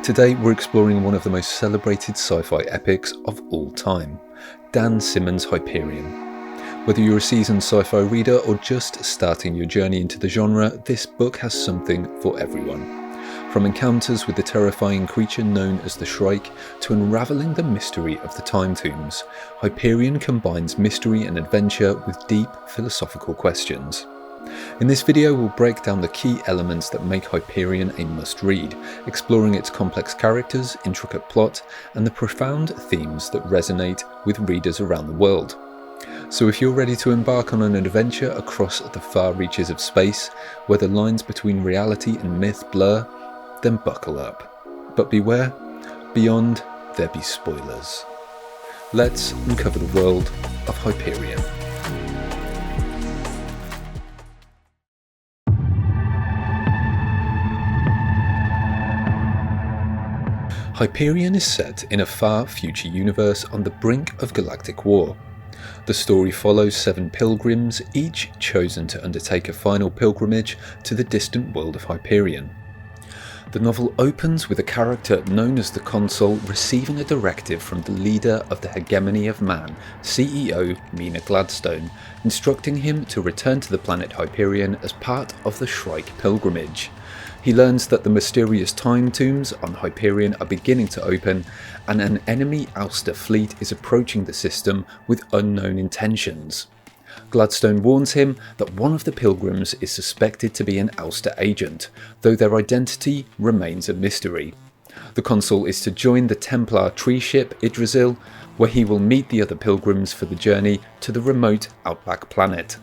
Today we're exploring one of the most celebrated sci-fi epics of all time, Dan Simmons' Hyperion. Whether you're a seasoned sci-fi reader or just starting your journey into the genre, this book has something for everyone. From encounters with the terrifying creature known as the Shrike to unravelling the mystery of the Time Tombs, Hyperion combines mystery and adventure with deep philosophical questions. In this video we'll break down the key elements that make Hyperion a must-read, exploring its complex characters, intricate plot, and the profound themes that resonate with readers around the world. So if you're ready to embark on an adventure across the far reaches of space, where the lines between reality and myth blur, then buckle up. But beware, beyond there be spoilers. Let's uncover the world of Hyperion. Hyperion is set in a far future universe on the brink of galactic war. The story follows 7 pilgrims, each chosen to undertake a final pilgrimage to the distant world of Hyperion. The novel opens with a character known as the Consul receiving a directive from the leader of the Hegemony of Man, CEO Mina Gladstone, instructing him to return to the planet Hyperion as part of the Shrike pilgrimage. He learns that the mysterious time tombs on Hyperion are beginning to open, and an enemy ouster fleet is approaching the system with unknown intentions. Gladstone warns him that one of the pilgrims is suspected to be an ouster agent, though their identity remains a mystery. The Consul is to join the Templar tree ship Yggdrasil, where he will meet the other pilgrims for the journey to the remote outback planet.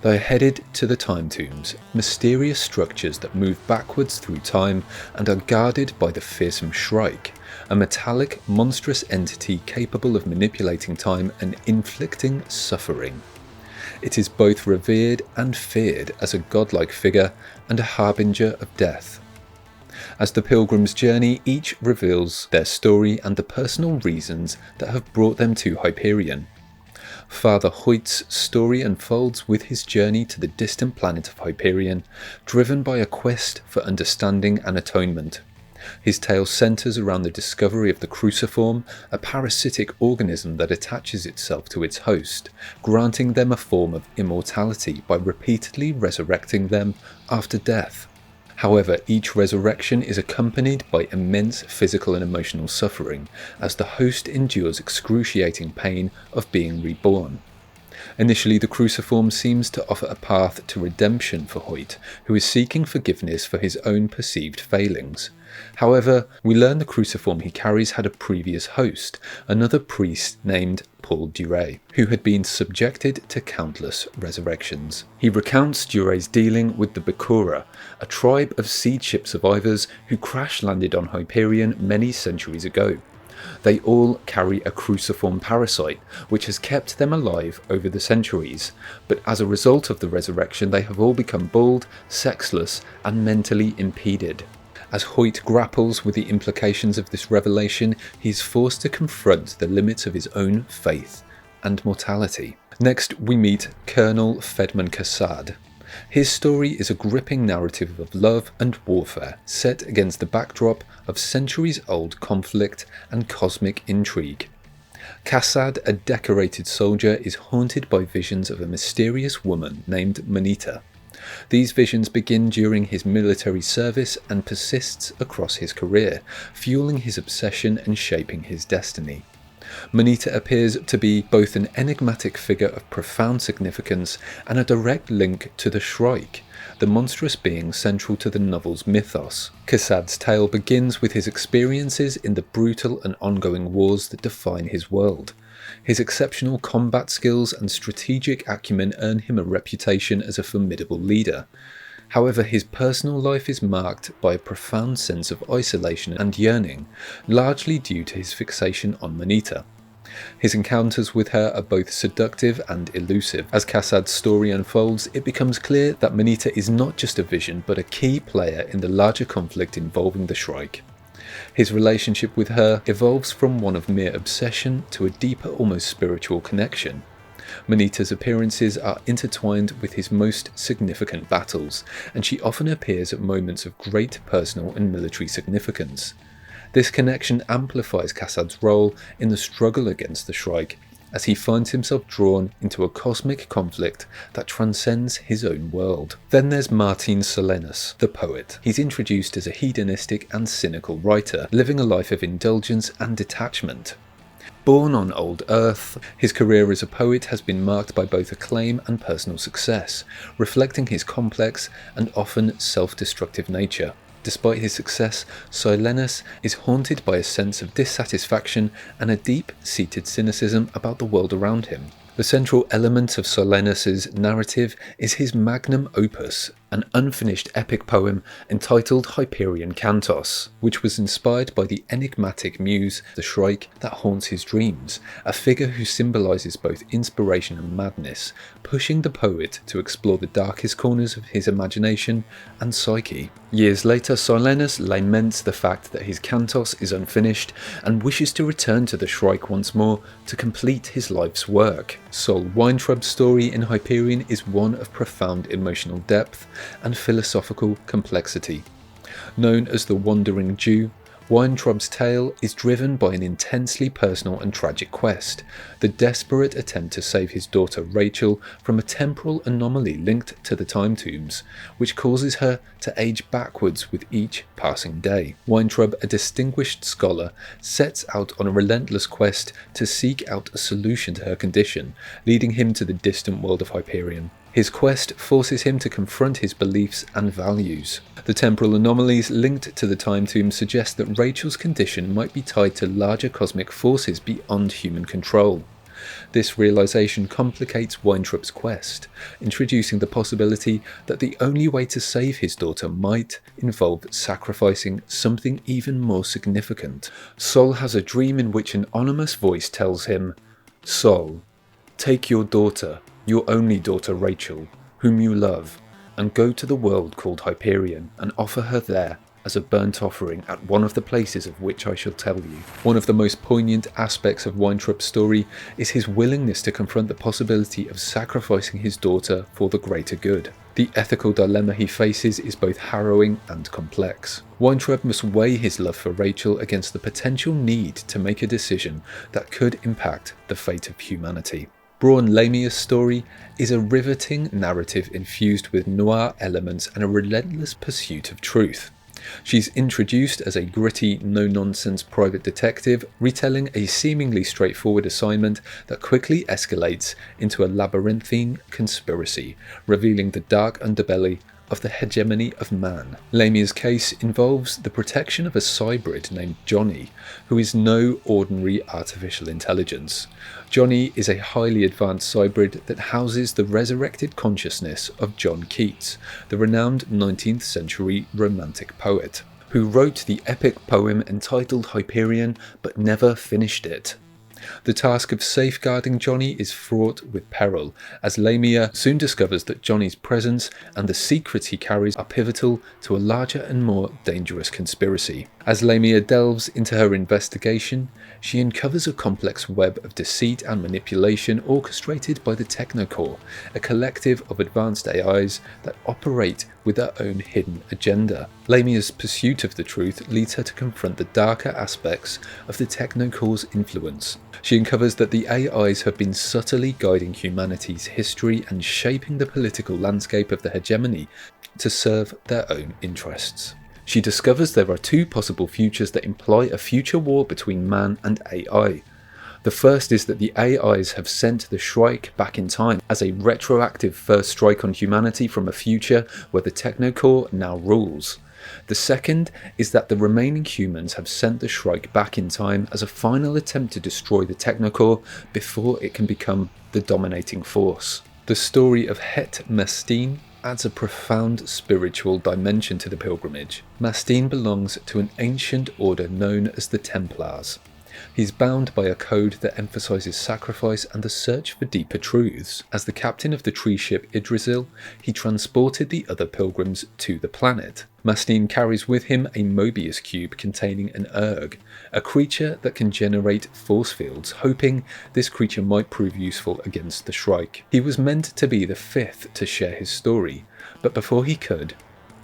They are headed to the Time Tombs, mysterious structures that move backwards through time and are guarded by the fearsome Shrike, a metallic, monstrous entity capable of manipulating time and inflicting suffering. It is both revered and feared as a godlike figure and a harbinger of death. As the pilgrims journey, each reveals their story and the personal reasons that have brought them to Hyperion. Father Hoyt's story unfolds with his journey to the distant planet of Hyperion, driven by a quest for understanding and atonement. His tale centres around the discovery of the Cruciform, a parasitic organism that attaches itself to its host, granting them a form of immortality by repeatedly resurrecting them after death. However, each resurrection is accompanied by immense physical and emotional suffering, as the host endures excruciating pain of being reborn. Initially, the Cruciform seems to offer a path to redemption for Hoyt, who is seeking forgiveness for his own perceived failings. However, we learn the Cruciform he carries had a previous host, another priest named Paul Duray, who had been subjected to countless resurrections. He recounts Duray's dealing with the Bakura, a tribe of seed ship survivors who crash-landed on Hyperion many centuries ago. They all carry a cruciform parasite, which has kept them alive over the centuries, but as a result of the resurrection they have all become bald, sexless, and mentally impeded. As Hoyt grapples with the implications of this revelation, he is forced to confront the limits of his own faith and mortality. Next, we meet Colonel Fedman Kassad. His story is a gripping narrative of love and warfare, set against the backdrop of centuries-old conflict and cosmic intrigue. Kassad, a decorated soldier, is haunted by visions of a mysterious woman named Manita. These visions begin during his military service and persists across his career, fueling his obsession and shaping his destiny. Manita appears to be both an enigmatic figure of profound significance and a direct link to the Shrike, the monstrous being central to the novel's mythos. Kassad's tale begins with his experiences in the brutal and ongoing wars that define his world. His exceptional combat skills and strategic acumen earn him a reputation as a formidable leader. However, his personal life is marked by a profound sense of isolation and yearning, largely due to his fixation on Manita. His encounters with her are both seductive and elusive. As Kassad's story unfolds, it becomes clear that Manita is not just a vision but a key player in the larger conflict involving the Shrike. His relationship with her evolves from one of mere obsession to a deeper, almost spiritual connection. Manita's appearances are intertwined with his most significant battles, and she often appears at moments of great personal and military significance. This connection amplifies Kassad's role in the struggle against the Shrike, as he finds himself drawn into a cosmic conflict that transcends his own world. Then there's Martin Solenus, the poet. He's introduced as a hedonistic and cynical writer, living a life of indulgence and detachment. Born on Old Earth, his career as a poet has been marked by both acclaim and personal success, reflecting his complex and often self-destructive nature. Despite his success, Solenus is haunted by a sense of dissatisfaction and a deep-seated cynicism about the world around him. The central element of Solenus's narrative is his magnum opus, an unfinished epic poem entitled Hyperion Cantos, which was inspired by the enigmatic muse, the Shrike, that haunts his dreams, a figure who symbolises both inspiration and madness, pushing the poet to explore the darkest corners of his imagination and psyche. Years later, Solenus laments the fact that his Cantos is unfinished and wishes to return to the Shrike once more to complete his life's work. Sol Weintraub's story in Hyperion is one of profound emotional depth and philosophical complexity. Known as the Wandering Jew, Weintraub's tale is driven by an intensely personal and tragic quest, the desperate attempt to save his daughter Rachel from a temporal anomaly linked to the time tombs, which causes her to age backwards with each passing day. Weintraub, a distinguished scholar, sets out on a relentless quest to seek out a solution to her condition, leading him to the distant world of Hyperion. His quest forces him to confront his beliefs and values. The temporal anomalies linked to the time tomb suggest that Rachel's condition might be tied to larger cosmic forces beyond human control. This realization complicates Weintraub's quest, introducing the possibility that the only way to save his daughter might involve sacrificing something even more significant. Sol has a dream in which an ominous voice tells him, "Sol, take your daughter, your only daughter Rachel, whom you love, and go to the world called Hyperion and offer her there as a burnt offering at one of the places of which I shall tell you." One of the most poignant aspects of Weintraub's story is his willingness to confront the possibility of sacrificing his daughter for the greater good. The ethical dilemma he faces is both harrowing and complex. Weintraub must weigh his love for Rachel against the potential need to make a decision that could impact the fate of humanity. Braun Lamia's story is a riveting narrative infused with noir elements and a relentless pursuit of truth. She's introduced as a gritty, no-nonsense private detective, retelling a seemingly straightforward assignment that quickly escalates into a labyrinthine conspiracy, revealing the dark underbelly of the hegemony of man. Lamia's case involves the protection of a cybrid named Johnny, who is no ordinary artificial intelligence. Johnny is a highly advanced cybrid that houses the resurrected consciousness of John Keats, the renowned 19th century Romantic poet, who wrote the epic poem entitled Hyperion but never finished it. The task of safeguarding Johnny is fraught with peril, as Lamia soon discovers that Johnny's presence and the secrets he carries are pivotal to a larger and more dangerous conspiracy. As Lamia delves into her investigation, she uncovers a complex web of deceit and manipulation orchestrated by the TechnoCore, a collective of advanced AIs that operate with their own hidden agenda. Lamia's pursuit of the truth leads her to confront the darker aspects of the TechnoCore's influence. She uncovers that the AIs have been subtly guiding humanity's history and shaping the political landscape of the hegemony to serve their own interests. She discovers there are two possible futures that imply a future war between man and AI. The first is that the AIs have sent the Shrike back in time as a retroactive first strike on humanity from a future where the TechnoCore now rules. The second is that the remaining humans have sent the Shrike back in time as a final attempt to destroy the TechnoCore before it can become the dominating force. The story of Het Mastine adds a profound spiritual dimension to the pilgrimage. Mastine belongs to an ancient order known as the Templars. He's bound by a code that emphasises sacrifice and the search for deeper truths. As the captain of the tree ship Idrisil, he transported the other pilgrims to the planet. Mastine carries with him a Mobius cube containing an erg, a creature that can generate force fields, hoping this creature might prove useful against the Shrike. He was meant to be the fifth to share his story, but before he could,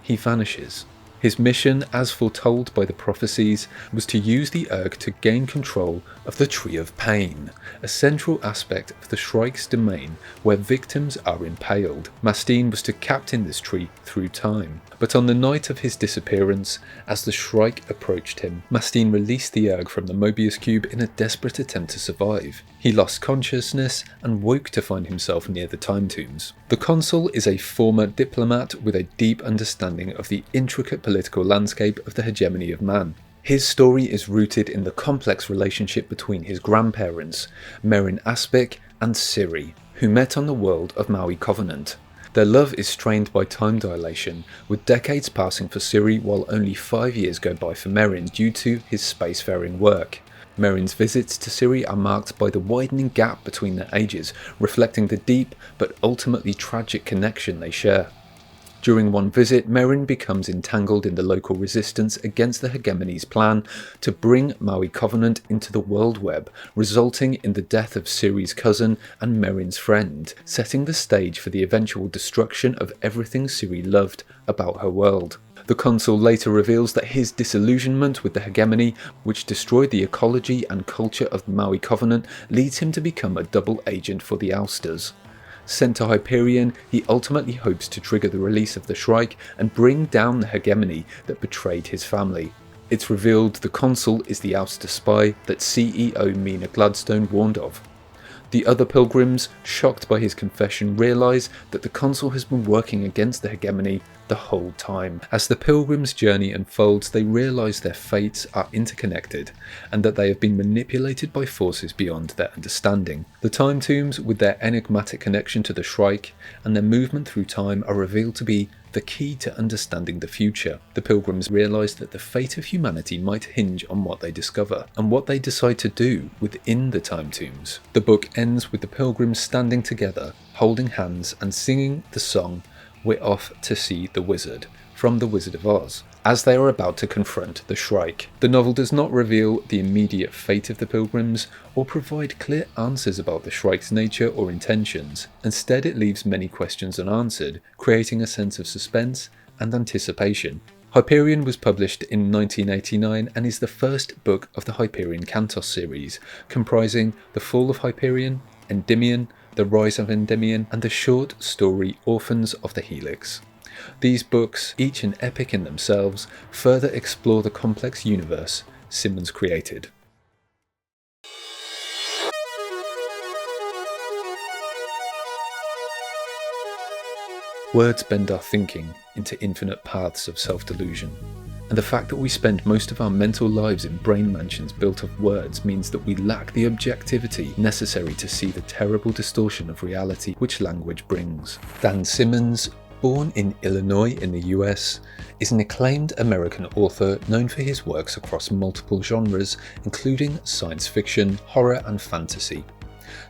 he vanishes. His mission, as foretold by the prophecies, was to use the Urg to gain control of the Tree of Pain, a central aspect of the Shrike's domain where victims are impaled. Mastine was to captain this tree through time. But on the night of his disappearance, as the Shrike approached him, Mastine released the Urg from the Mobius Cube in a desperate attempt to survive. He lost consciousness and woke to find himself near the Time Tombs. The Consul is a former diplomat with a deep understanding of the intricate political landscape of the hegemony of man. His story is rooted in the complex relationship between his grandparents, Merin Aspic and Siri, who met on the world of Maui Covenant. Their love is strained by time dilation, with decades passing for Siri while only 5 years go by for Merin due to his spacefaring work. Merin's visits to Siri are marked by the widening gap between their ages, reflecting the deep but ultimately tragic connection they share. During one visit, Merin becomes entangled in the local resistance against the Hegemony's plan to bring Maui Covenant into the world web, resulting in the death of Siri's cousin and Merin's friend, setting the stage for the eventual destruction of everything Siri loved about her world. The Consul later reveals that his disillusionment with the Hegemony, which destroyed the ecology and culture of the Maui Covenant, leads him to become a double agent for the Ousters. Sent to Hyperion, he ultimately hopes to trigger the release of the Shrike and bring down the Hegemony that betrayed his family. It's revealed the Consul is the Ouster spy that CEO Mina Gladstone warned of. The other Pilgrims, shocked by his confession, realise that the Consul has been working against the Hegemony the whole time. As the Pilgrims' journey unfolds, they realise their fates are interconnected and that they have been manipulated by forces beyond their understanding. The Time Tombs, with their enigmatic connection to the Shrike and their movement through time, are revealed to be the key to understanding the future. The Pilgrims realise that the fate of humanity might hinge on what they discover and what they decide to do within the Time Tombs. The book ends with the Pilgrims standing together, holding hands and singing the song "We're Off to See the Wizard" from The Wizard of Oz, as they are about to confront the Shrike. The novel does not reveal the immediate fate of the Pilgrims or provide clear answers about the Shrike's nature or intentions. Instead, it leaves many questions unanswered, creating a sense of suspense and anticipation. Hyperion was published in 1989 and is the first book of the Hyperion Cantos series, comprising The Fall of Hyperion, Endymion, The Rise of Endymion, and the short story Orphans of the Helix. These books, each an epic in themselves, further explore the complex universe Simmons created. Words bend our thinking into infinite paths of self-delusion, and the fact that we spend most of our mental lives in brain mansions built of words means that we lack the objectivity necessary to see the terrible distortion of reality which language brings. Dan Simmons, born in Illinois in the US, is an acclaimed American author known for his works across multiple genres, including science fiction, horror, and fantasy.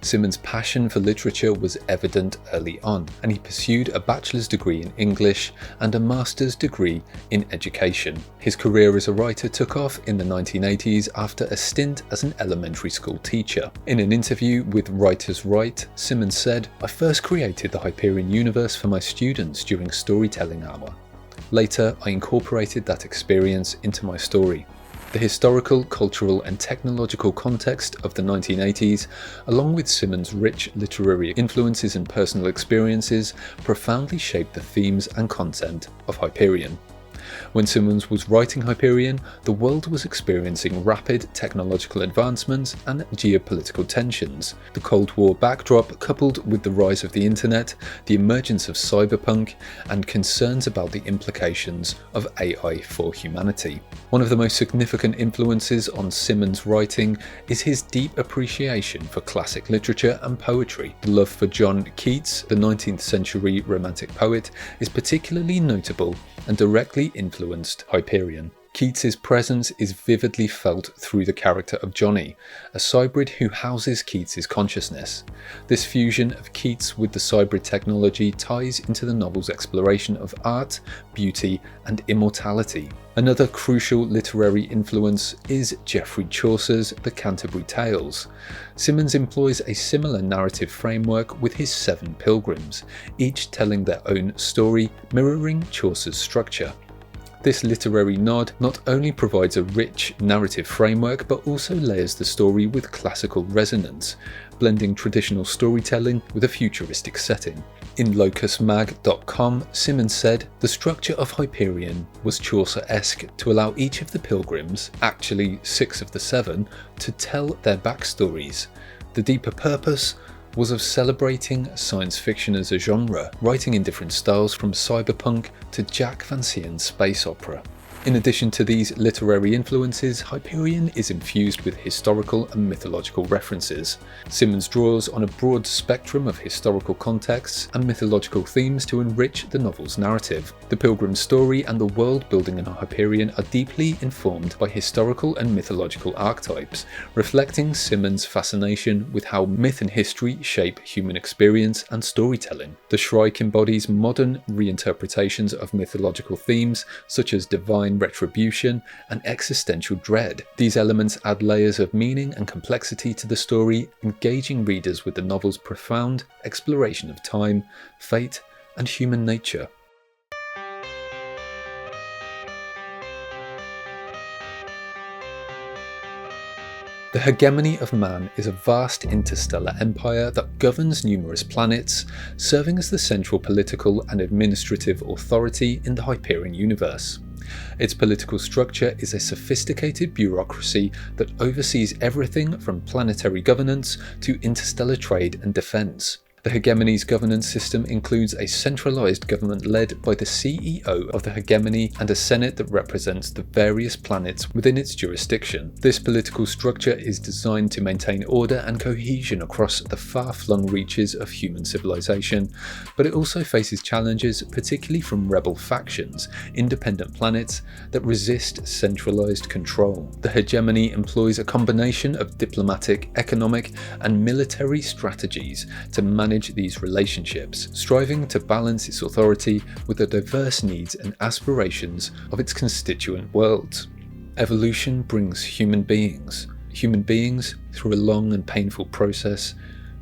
Simmons' passion for literature was evident early on, and he pursued a bachelor's degree in English and a master's degree in education. His career as a writer took off in the 1980s after a stint as an elementary school teacher. In an interview with Writers' Right, Simmons said, "I first created the Hyperion universe for my students during Storytelling Hour. Later, I incorporated that experience into my story. The historical, cultural, and technological context of the 1980s, along with Simmons' rich literary influences and personal experiences, profoundly shaped the themes and content of Hyperion." When Simmons was writing Hyperion, the world was experiencing rapid technological advancements and geopolitical tensions. The Cold War backdrop, coupled with the rise of the internet, the emergence of cyberpunk, and concerns about the implications of AI for humanity. One of the most significant influences on Simmons' writing is his deep appreciation for classic literature and poetry. The love for John Keats, the 19th century Romantic poet, is particularly notable and directly influenced Hyperion. Keats's presence is vividly felt through the character of Johnny, a cybrid who houses Keats's consciousness. This fusion of Keats with the cybrid technology ties into the novel's exploration of art, beauty, and immortality. Another crucial literary influence is Geoffrey Chaucer's The Canterbury Tales. Simmons employs a similar narrative framework with his 7 Pilgrims, each telling their own story, mirroring Chaucer's structure. This literary nod not only provides a rich narrative framework, but also layers the story with classical resonance, blending traditional storytelling with a futuristic setting. In locusmag.com, Simmons said, "The structure of Hyperion was Chaucer-esque to allow each of the Pilgrims, actually 6 of the 7, to tell their backstories. The deeper purpose was of celebrating science fiction as a genre, writing in different styles from cyberpunk to Jack Van Sien's space opera." In addition to these literary influences, Hyperion is infused with historical and mythological references. Simmons draws on a broad spectrum of historical contexts and mythological themes to enrich the novel's narrative. The Pilgrim's story and the world building in Hyperion are deeply informed by historical and mythological archetypes, reflecting Simmons' fascination with how myth and history shape human experience and storytelling. The Shrike embodies modern reinterpretations of mythological themes such as divine retribution and existential dread. These elements add layers of meaning and complexity to the story, engaging readers with the novel's profound exploration of time, fate, and human nature. The hegemony of man is a vast interstellar empire that governs numerous planets, serving as the central political and administrative authority in the Hyperion universe. Its political structure is a sophisticated bureaucracy that oversees everything from planetary governance to interstellar trade and defense. The Hegemony's governance system includes a centralized government led by the CEO of the Hegemony and a Senate that represents the various planets within its jurisdiction. This political structure is designed to maintain order and cohesion across the far-flung reaches of human civilization, but it also faces challenges, particularly from rebel factions, independent planets that resist centralized control. The Hegemony employs a combination of diplomatic, economic, and military strategies to manage these relationships, striving to balance its authority with the diverse needs and aspirations of its constituent worlds. Evolution brings human beings. Human beings, through a long and painful process,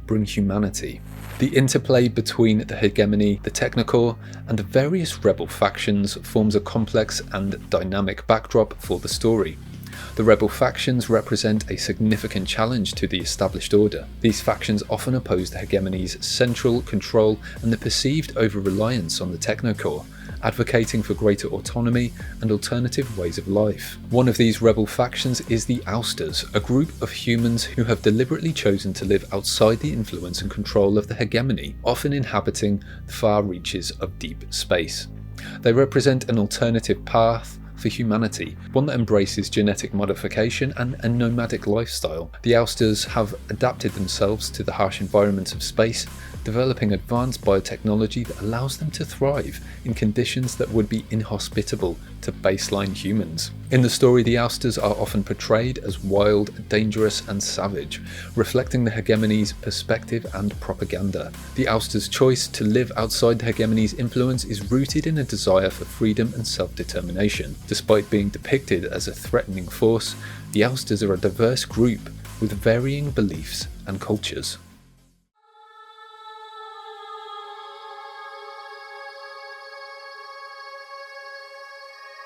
bring humanity. The interplay between the Hegemony, the TechnoCore, and the various rebel factions forms a complex and dynamic backdrop for the story. The rebel factions represent a significant challenge to the established order. These factions often oppose the Hegemony's central control and the perceived over-reliance on the TechnoCore, advocating for greater autonomy and alternative ways of life. One of these rebel factions is the Ousters, a group of humans who have deliberately chosen to live outside the influence and control of the Hegemony, often inhabiting the far reaches of deep space. They represent an alternative path for humanity, one that embraces genetic modification and a nomadic lifestyle. The Ousters have adapted themselves to the harsh environments of space, developing advanced biotechnology that allows them to thrive in conditions that would be inhospitable to baseline humans. In the story, the Ousters are often portrayed as wild, dangerous, and savage, reflecting the Hegemony's perspective and propaganda. The Ousters' choice to live outside the Hegemony's influence is rooted in a desire for freedom and self-determination. Despite being depicted as a threatening force, the Ousters are a diverse group with varying beliefs and cultures.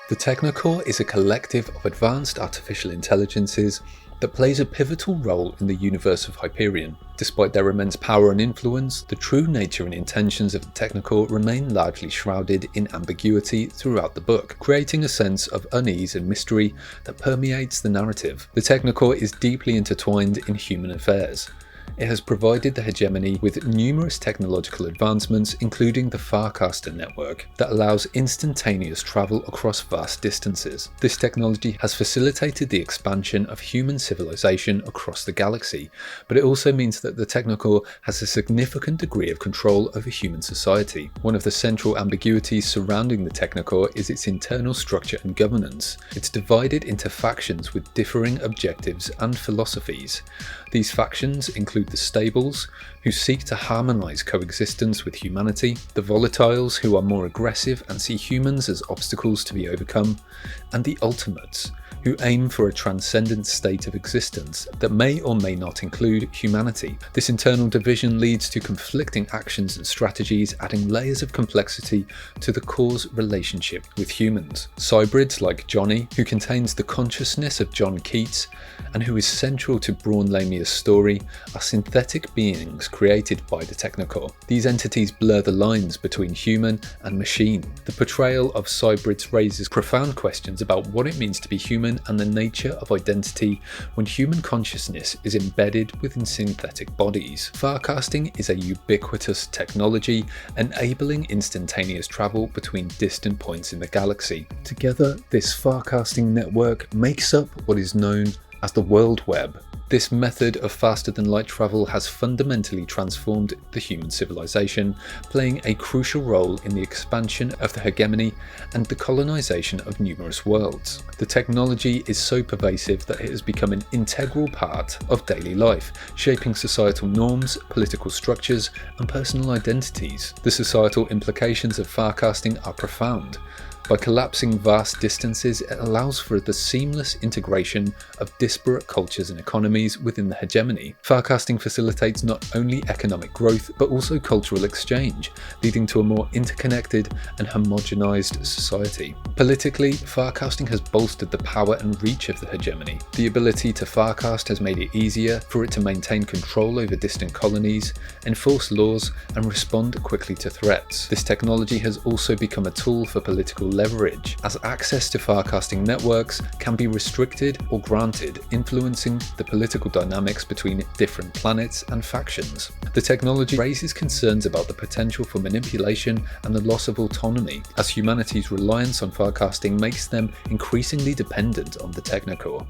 The TechnoCore is a collective of advanced artificial intelligences that plays a pivotal role in the universe of Hyperion. Despite their immense power and influence, the true nature and intentions of the TechnoCore remain largely shrouded in ambiguity throughout the book, creating a sense of unease and mystery that permeates the narrative. The TechnoCore is deeply intertwined in human affairs. It has provided the Hegemony with numerous technological advancements, including the Farcaster network, that allows instantaneous travel across vast distances. This technology has facilitated the expansion of human civilization across the galaxy, but it also means that the TechnoCore has a significant degree of control over human society. One of the central ambiguities surrounding the TechnoCore is its internal structure and governance. It's divided into factions with differing objectives and philosophies. These factions include include the stables, who seek to harmonise coexistence with humanity, the volatiles, who are more aggressive and see humans as obstacles to be overcome, and the ultimates, who aim for a transcendent state of existence that may or may not include humanity. This internal division leads to conflicting actions and strategies, adding layers of complexity to the core's relationship with humans. Cybrids like Johnny, who contains the consciousness of John Keats, and who is central to Braun Lamia's story, are synthetic beings created by the TechnoCore. These entities blur the lines between human and machine. The portrayal of Cybrids raises profound questions about what it means to be human and the nature of identity when human consciousness is embedded within synthetic bodies. Farcasting is a ubiquitous technology enabling instantaneous travel between distant points in the galaxy. Together, this Farcasting network makes up what is known as the World Web. This method of faster-than-light travel has fundamentally transformed the human civilization, playing a crucial role in the expansion of the hegemony and the colonization of numerous worlds. The technology is so pervasive that it has become an integral part of daily life, shaping societal norms, political structures, and personal identities. The societal implications of Farcasting are profound. By collapsing vast distances, it allows for the seamless integration of disparate cultures and economies within the hegemony. Farcasting facilitates not only economic growth, but also cultural exchange, leading to a more interconnected and homogenized society. Politically, Farcasting has bolstered the power and reach of the hegemony. The ability to Farcast has made it easier for it to maintain control over distant colonies, enforce laws, and respond quickly to threats. This technology has also become a tool for political leverage, as access to Farcasting networks can be restricted or granted, influencing the political dynamics between different planets and factions. The technology raises concerns about the potential for manipulation and the loss of autonomy, as humanity's reliance on Farcasting makes them increasingly dependent on the TechnoCore.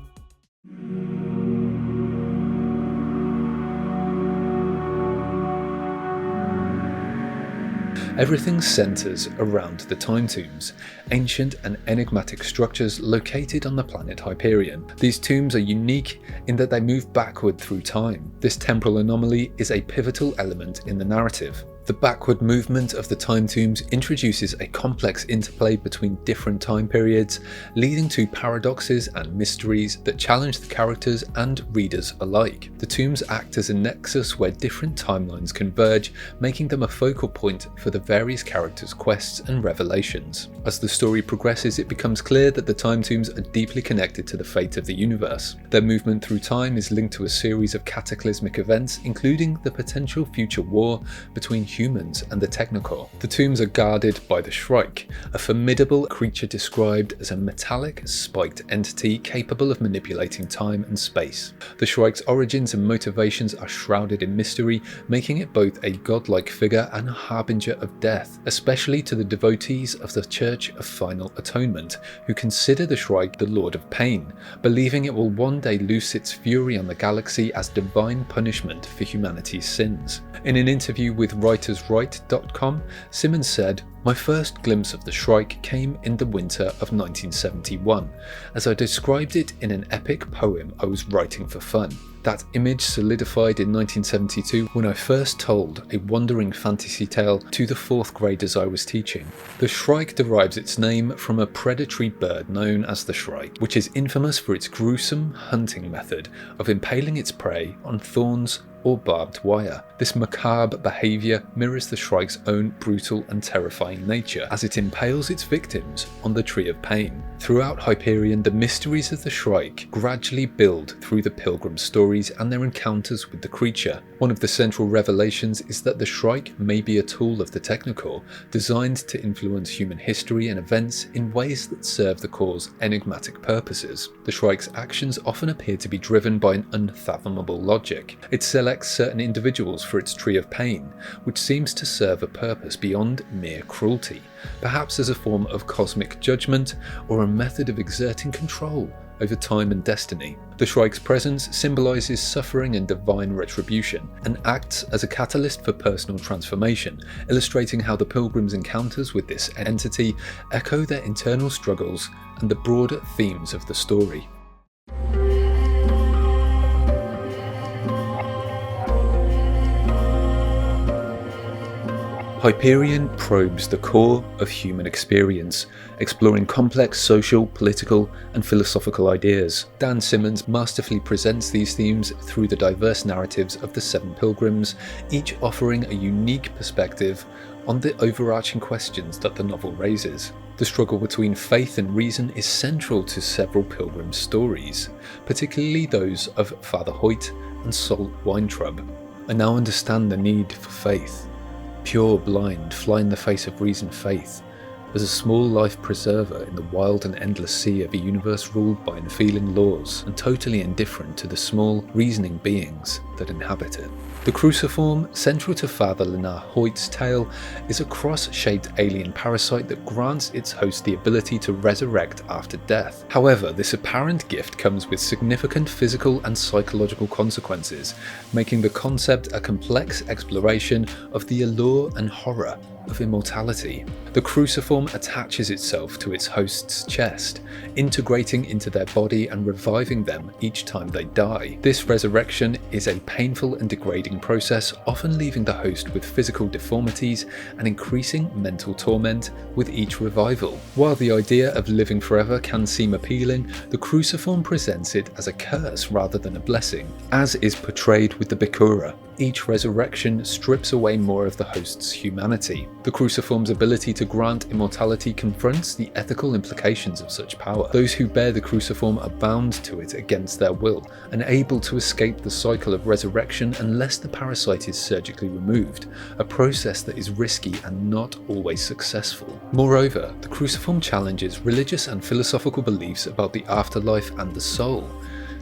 Everything centres around the Time Tombs, ancient and enigmatic structures located on the planet Hyperion. These tombs are unique in that they move backward through time. This temporal anomaly is a pivotal element in the narrative. The backward movement of the Time Tombs introduces a complex interplay between different time periods, leading to paradoxes and mysteries that challenge the characters and readers alike. The tombs act as a nexus where different timelines converge, making them a focal point for the various characters' quests and revelations. As the story progresses, it becomes clear that the Time Tombs are deeply connected to the fate of the universe. Their movement through time is linked to a series of cataclysmic events, including the potential future war between humans and the TechnoCore. The tombs are guarded by the Shrike, a formidable creature described as a metallic, spiked entity capable of manipulating time and space. The Shrike's origins and motivations are shrouded in mystery, making it both a godlike figure and a harbinger of death, especially to the devotees of the Church of Final Atonement, who consider the Shrike the Lord of Pain, believing it will one day loose its fury on the galaxy as divine punishment for humanity's sins. In an interview with WritersWrite.com, Simmons said, "My first glimpse of the Shrike came in the winter of 1971, as I described it in an epic poem I was writing for fun. That image solidified in 1972 when I first told a wandering fantasy tale to the 4th graders I was teaching. The Shrike derives its name from a predatory bird known as the Shrike, which is infamous for its gruesome hunting method of impaling its prey on thorns or barbed wire. This macabre behaviour mirrors the Shrike's own brutal and terrifying nature, as it impales its victims on the Tree of Pain. Throughout Hyperion, the mysteries of the Shrike gradually build through the Pilgrims' stories and their encounters with the creature. One of the central revelations is that the Shrike may be a tool of the TechnoCore, designed to influence human history and events in ways that serve the Core's enigmatic purposes. The Shrike's actions often appear to be driven by an unfathomable logic. It selects certain individuals for its Tree of Pain, which seems to serve a purpose beyond mere cruelty, perhaps as a form of cosmic judgment or a method of exerting control over time and destiny. The Shrike's presence symbolises suffering and divine retribution, and acts as a catalyst for personal transformation, illustrating how the Pilgrims' encounters with this entity echo their internal struggles and the broader themes of the story. Hyperion probes the core of human experience, exploring complex social, political, and philosophical ideas. Dan Simmons masterfully presents these themes through the diverse narratives of the 7 Pilgrims, each offering a unique perspective on the overarching questions that the novel raises. The struggle between faith and reason is central to several Pilgrim stories, particularly those of Father Hoyt and Salt Weintraub. I now understand the need for faith. Pure, blind, fly in the face of reason faith, as a small life preserver in the wild and endless sea of a universe ruled by unfeeling laws and totally indifferent to the small, reasoning beings that inhabit it. The Cruciform, central to Father Leonard Hoyt's tale, is a cross-shaped alien parasite that grants its host the ability to resurrect after death. However, this apparent gift comes with significant physical and psychological consequences, making the concept a complex exploration of the allure and horror of immortality. The Cruciform attaches itself to its host's chest, integrating into their body and reviving them each time they die. This resurrection is a painful and degrading process, often leaving the host with physical deformities and increasing mental torment with each revival. While the idea of living forever can seem appealing, the Cruciform presents it as a curse rather than a blessing, as is portrayed with the Bikura. Each resurrection strips away more of the host's humanity. The Cruciform's ability to grant immortality confronts the ethical implications of such power. Those who bear the Cruciform are bound to it against their will, unable to escape the cycle of resurrection unless the parasite is surgically removed, a process that is risky and not always successful. Moreover, the Cruciform challenges religious and philosophical beliefs about the afterlife and the soul.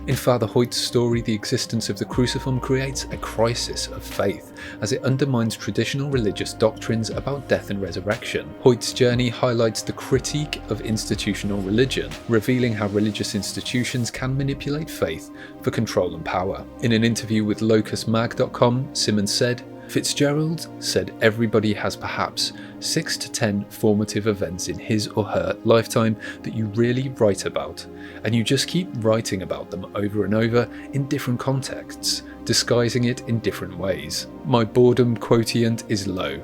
In Father Hoyt's story, the existence of the Cruciform creates a crisis of faith, as it undermines traditional religious doctrines about death and resurrection. Hoyt's journey highlights the critique of institutional religion, revealing how religious institutions can manipulate faith for control and power. In an interview with LocusMag.com, Simmons said, "Fitzgerald said everybody has perhaps 6 to 10 formative events in his or her lifetime that you really write about, and you just keep writing about them over and over in different contexts, disguising it in different ways. My boredom quotient is low,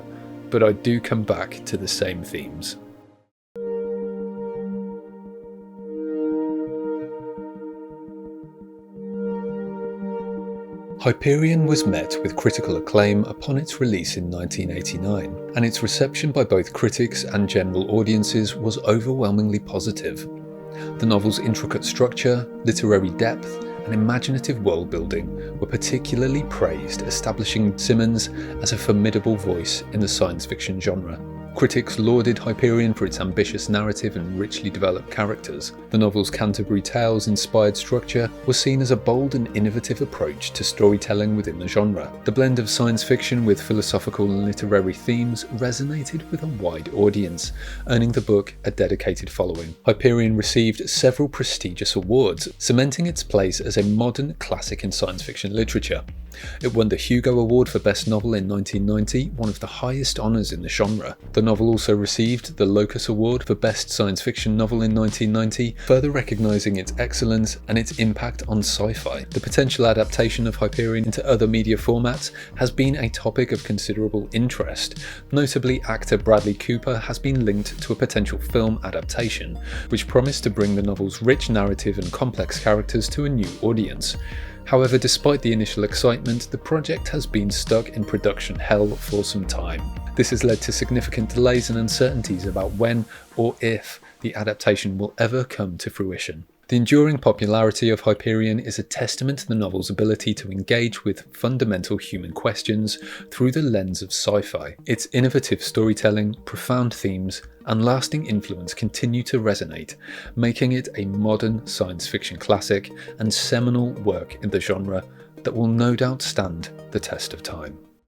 but I do come back to the same themes." Hyperion was met with critical acclaim upon its release in 1989, and its reception by both critics and general audiences was overwhelmingly positive. The novel's intricate structure, literary depth, and imaginative world-building were particularly praised, establishing Simmons as a formidable voice in the science fiction genre. Critics lauded Hyperion for its ambitious narrative and richly developed characters. The novel's Canterbury Tales-inspired structure was seen as a bold and innovative approach to storytelling within the genre. The blend of science fiction with philosophical and literary themes resonated with a wide audience, earning the book a dedicated following. Hyperion received several prestigious awards, cementing its place as a modern classic in science fiction literature. It won the Hugo Award for Best Novel in 1990, one of the highest honours in the genre. The novel also received the Locus Award for Best Science Fiction Novel in 1990, further recognising its excellence and its impact on sci-fi. The potential adaptation of Hyperion into other media formats has been a topic of considerable interest. Notably, actor Bradley Cooper has been linked to a potential film adaptation, which promised to bring the novel's rich narrative and complex characters to a new audience. However, despite the initial excitement, the project has been stuck in production hell for some time. This has led to significant delays and uncertainties about when or if the adaptation will ever come to fruition. The enduring popularity of Hyperion is a testament to the novel's ability to engage with fundamental human questions through the lens of sci-fi. Its innovative storytelling, profound themes, and lasting influence continue to resonate, making it a modern science fiction classic and seminal work in the genre that will no doubt stand the test of time.